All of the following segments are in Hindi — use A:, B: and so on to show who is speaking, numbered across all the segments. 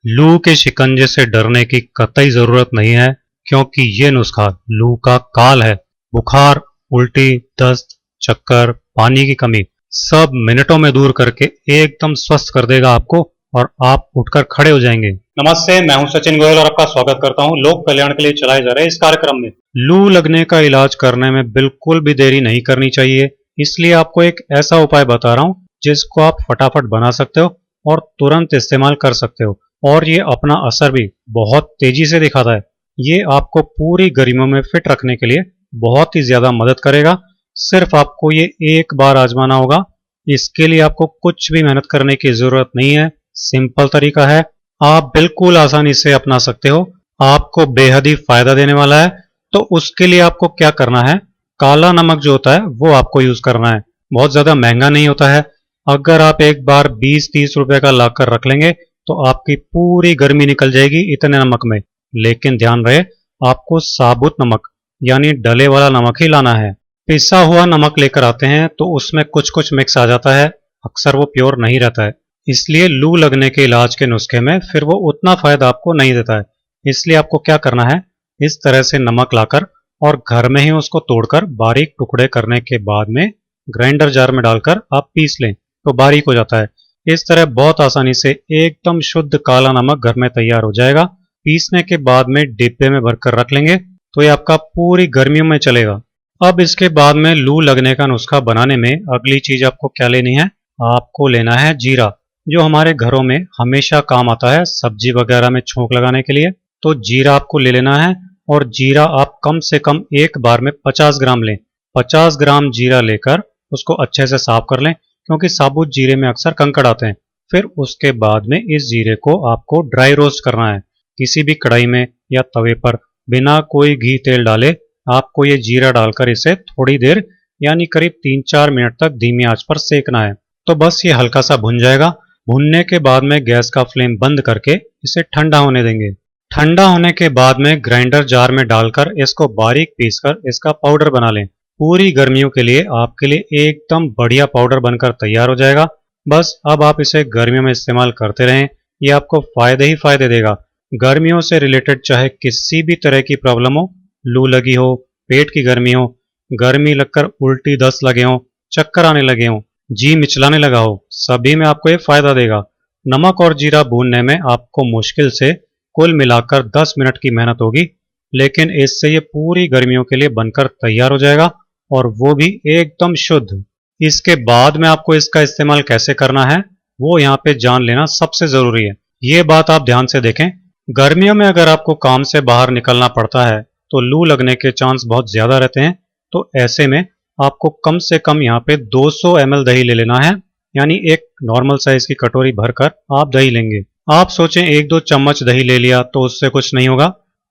A: लू के शिकंजे से डरने की कतई जरूरत नहीं है, क्योंकि ये नुस्खा लू का काल है। बुखार, उल्टी, दस्त, चक्कर, पानी की कमी सब मिनटों में दूर करके एकदम स्वस्थ कर देगा आपको और आप उठकर खड़े हो जाएंगे। नमस्ते, मैं हूं सचिन गोयल और आपका स्वागत करता हूं लोक कल्याण के लिए चलाए जा रहे इस कार्यक्रम में। लू लगने का इलाज करने में बिल्कुल भी देरी नहीं करनी चाहिए, इसलिए आपको एक ऐसा उपाय बता रहा हूं जिसको आप फटाफट बना सकते हो और तुरंत इस्तेमाल कर सकते हो, और ये अपना असर भी बहुत तेजी से दिखाता है। ये आपको पूरी गर्मियों में फिट रखने के लिए बहुत ही ज्यादा मदद करेगा। सिर्फ आपको ये एक बार आजमाना होगा। इसके लिए आपको कुछ भी मेहनत करने की जरूरत नहीं है, सिंपल तरीका है, आप बिल्कुल आसानी से अपना सकते हो। आपको बेहद ही फायदा देने वाला है। तो उसके लिए आपको क्या करना है, काला नमक जो होता है वो आपको यूज करना है। बहुत ज्यादा महंगा नहीं होता है। अगर आप एक बार 20-30 रुपए का लाकर रख लेंगे तो आपकी पूरी गर्मी निकल जाएगी इतने नमक में। लेकिन ध्यान रहे, आपको साबुत नमक यानी डले वाला नमक ही लाना है। पिसा हुआ नमक लेकर आते हैं तो उसमें कुछ कुछ मिक्स आ जाता है, अक्सर वो प्योर नहीं रहता है, इसलिए लू लगने के इलाज के नुस्खे में फिर वो उतना फायदा आपको नहीं देता है। इसलिए आपको क्या करना है, इस तरह से नमक लाकर और घर में ही उसको तोड़कर बारीक टुकड़े करने के बाद में ग्राइंडर जार में डालकर आप पीस लें तो बारीक हो जाता है। इस तरह बहुत आसानी से एकदम शुद्ध काला नमक घर में तैयार हो जाएगा। पीसने के बाद में डिब्बे में भरकर रख लेंगे तो ये आपका पूरी गर्मियों में चलेगा। अब इसके बाद में लू लगने का नुस्खा बनाने में अगली चीज आपको क्या लेनी है, आपको लेना है जीरा, जो हमारे घरों में हमेशा काम आता है सब्जी वगैरह में छोंक लगाने के लिए। तो जीरा आपको ले लेना है और जीरा आप कम से कम एक बार में 50 ग्राम लें। 50 ग्राम जीरा लेकर उसको अच्छे से साफ कर लें, क्योंकि साबुत जीरे में अक्सर कंकड़ आते हैं। फिर उसके बाद में इस जीरे को आपको ड्राई रोस्ट करना है, किसी भी कढ़ाई में या तवे पर बिना कोई घी तेल डाले आपको ये जीरा डालकर इसे थोड़ी देर यानी करीब 3-4 मिनट तक धीमी आंच पर सेकना है। तो बस ये हल्का सा भुन जाएगा। भुनने के बाद में गैस का फ्लेम बंद करके इसे ठंडा होने देंगे। ठंडा होने के बाद में ग्राइंडर जार में डालकर इसको बारीक पीसकर इसका पाउडर बना लें। पूरी गर्मियों के लिए आपके लिए एकदम बढ़िया पाउडर बनकर तैयार हो जाएगा। बस अब आप इसे गर्मियों में इस्तेमाल करते रहें, ये आपको फायदे ही फायदे देगा। गर्मियों से रिलेटेड चाहे किसी भी तरह की प्रॉब्लम हो, लू लगी हो, पेट की गर्मी हो, गर्मी लगकर उल्टी दस्त लगे हो, चक्कर आने लगे हो, जी मिचलाने लगा हो, सभी में आपको ये फायदा देगा। नमक और जीरा भूनने में आपको मुश्किल से कुल मिलाकर 10 मिनट की मेहनत होगी, लेकिन इससे ये पूरी गर्मियों के लिए बनकर तैयार हो जाएगा, और वो भी एकदम शुद्ध। इसके बाद में आपको इसका इस्तेमाल कैसे करना है वो यहाँ पे जान लेना सबसे जरूरी है। ये बात आप ध्यान से देखें, गर्मियों में अगर आपको काम से बाहर निकलना पड़ता है तो लू लगने के चांस बहुत ज्यादा रहते हैं। तो ऐसे में आपको कम से कम यहाँ पे 200 ml दही ले लेना है, यानी एक नॉर्मल साइज की कटोरी भरकर आप दही लेंगे। आप सोचें 1-2 चम्मच दही ले लिया तो उससे कुछ नहीं होगा,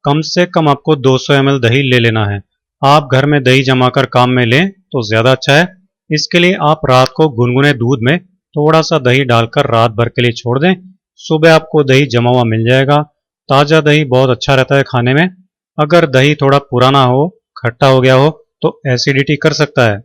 A: कम से कम आपको 200 ml दही ले लेना है। आप घर में दही जमाकर काम में लें तो ज्यादा अच्छा है। इसके लिए आप रात को गुनगुने दूध में थोड़ा सा दही डालकर रात भर के लिए छोड़ दें। सुबह आपको दही जमा हुआ मिल जाएगा। ताजा दही बहुत अच्छा रहता है खाने में। अगर दही थोड़ा पुराना हो, खट्टा हो गया हो तो एसिडिटी कर सकता है।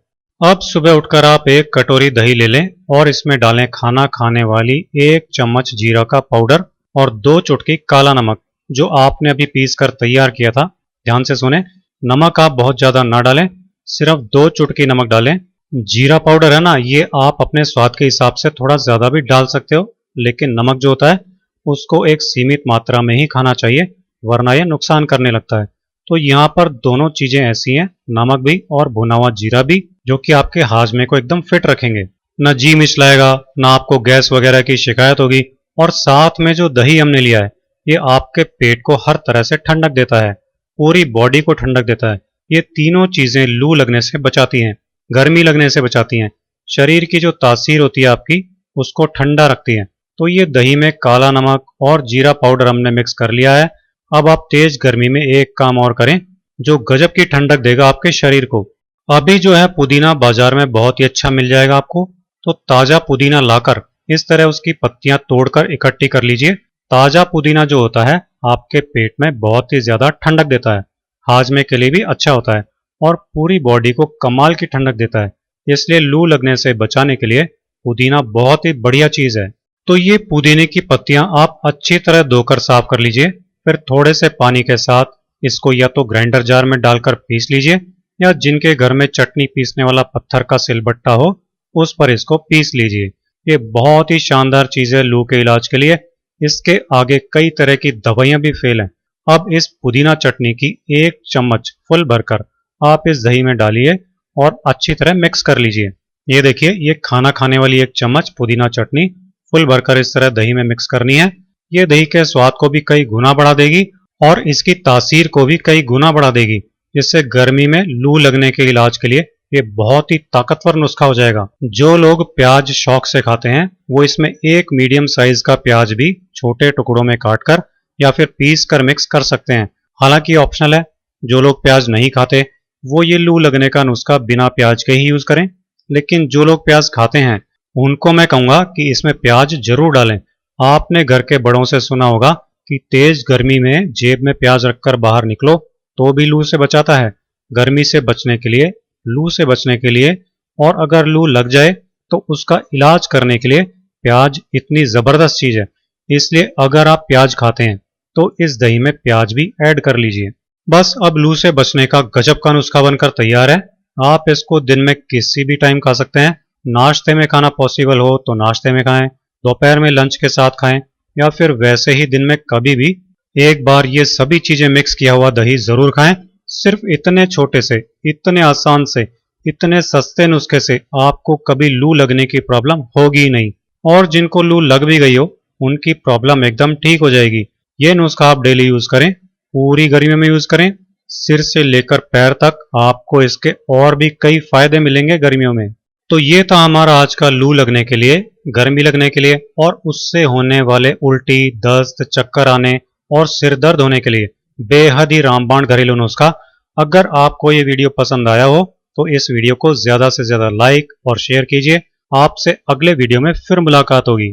A: अब सुबह उठकर आप एक कटोरी दही ले लें और इसमें डालें खाना खाने वाली 1 चम्मच जीरा का पाउडर और 2 चुटकी काला नमक जो आपने अभी पीस कर तैयार किया था। ध्यान से सुने, नमक आप बहुत ज्यादा ना डालें, सिर्फ 2 चुटकी नमक डालें। जीरा पाउडर है ना, ये आप अपने स्वाद के हिसाब से थोड़ा ज्यादा भी डाल सकते हो, लेकिन नमक जो होता है उसको एक सीमित मात्रा में ही खाना चाहिए, वरना यह नुकसान करने लगता है। तो यहाँ पर दोनों चीजें ऐसी हैं, नमक भी और भुना हुआ जीरा भी, जो कि आपके हाजमे को एकदम फिट रखेंगे। न जी मिचलाएगा, ना आपको गैस वगैरह की शिकायत होगी, और साथ में जो दही हमने लिया है ये आपके पेट को हर तरह से ठंडक देता है, पूरी बॉडी को ठंडक देता है। ये तीनों चीजें लू लगने से बचाती हैं, गर्मी लगने से बचाती हैं, शरीर की जो तासीर होती है आपकी उसको ठंडा रखती हैं। तो ये दही में काला नमक और जीरा पाउडर हमने मिक्स कर लिया है। अब आप तेज गर्मी में एक काम और करें जो गजब की ठंडक देगा आपके शरीर को। अभी जो है पुदीना बाजार में बहुत ही अच्छा मिल जाएगा आपको, तो ताजा पुदीना लाकर इस तरह उसकी पत्तियां तोड़कर इकट्ठी कर लीजिए। ताजा पुदीना जो होता है आपके पेट में बहुत ही ज्यादा ठंडक देता है, हाजमे के लिए भी अच्छा होता है और पूरी बॉडी को कमाल की ठंडक देता है। इसलिए लू लगने से बचाने के लिए पुदीना बहुत ही बढ़िया चीज है। तो ये पुदीने की पत्तियां आप अच्छी तरह धोकर साफ कर लीजिए। फिर थोड़े से पानी के साथ इसको या तो ग्राइंडर जार में डालकर पीस लीजिए, या जिनके घर में चटनी पीसने वाला पत्थर का सिलबट्टा हो उस पर इसको पीस लीजिए। ये बहुत ही शानदार चीज है लू के इलाज के लिए। इसके आगे कई तरह की दवाइयां भी फेल हैं। अब इस पुदीना चटनी की 1 चम्मच फुल भरकर आप इस दही में डालिए और अच्छी तरह मिक्स कर लीजिए। ये देखिए, ये खाना खाने वाली 1 चम्मच पुदीना चटनी फुल भरकर इस तरह दही में मिक्स करनी है। ये दही के स्वाद को भी कई गुना बढ़ा देगी और इसकी तासीर को भी कई गुना बढ़ा देगी, जिससे गर्मी में लू लगने के इलाज के लिए ये बहुत ही ताकतवर नुस्खा हो जाएगा। जो लोग प्याज शौक से खाते हैं वो इसमें 1 मीडियम साइज का प्याज भी छोटे टुकड़ों में काटकर या फिर पीस कर मिक्स कर सकते हैं। हालांकि ऑप्शनल है, जो लोग प्याज नहीं खाते वो ये लू लगने का नुस्खा बिना प्याज के ही यूज करें। लेकिन जो लोग प्याज खाते हैं उनको मैं कहूंगा कि इसमें प्याज जरूर डालें। आपने घर के बड़ों से सुना होगा कि तेज गर्मी में जेब में प्याज रखकर बाहर निकलो तो भी लू से बचाता है। गर्मी से बचने के लिए, लू से बचने के लिए, और अगर लू लग जाए तो उसका इलाज करने के लिए प्याज इतनी जबरदस्त चीज है। इसलिए अगर आप प्याज खाते हैं तो इस दही में प्याज भी ऐड कर लीजिए। बस अब लू से बचने का गजब का नुस्खा बनकर तैयार है। आप इसको दिन में किसी भी टाइम खा सकते हैं। नाश्ते में खाना पॉसिबल हो तो नाश्ते में खाएं, दोपहर में लंच के साथ खाएं, या फिर वैसे ही दिन में कभी भी एक बार ये सभी चीजें मिक्स किया हुआ दही जरूर खाएं। सिर्फ इतने छोटे से, इतने आसान से, इतने सस्ते नुस्खे से आपको कभी लू लगने की प्रॉब्लम होगी ही नहीं। और जिनको लू लग भी गई हो उनकी प्रॉब्लम एकदम ठीक हो जाएगी। ये नुस्खा आप डेली यूज करें, पूरी गर्मी में यूज करें। सिर से लेकर पैर तक आपको इसके और भी कई फायदे मिलेंगे गर्मियों में। तो ये था हमारा आज का लू लगने के लिए, गर्मी लगने के लिए और उससे होने वाले उल्टी, दस्त, चक्कर आने और सिर दर्द होने के लिए बेहद ही रामबाण घरेलू नुस्खा। अगर आपको ये वीडियो पसंद आया हो तो इस वीडियो को ज्यादा से ज्यादा लाइक और शेयर कीजिए। आपसे अगले वीडियो में फिर मुलाकात होगी।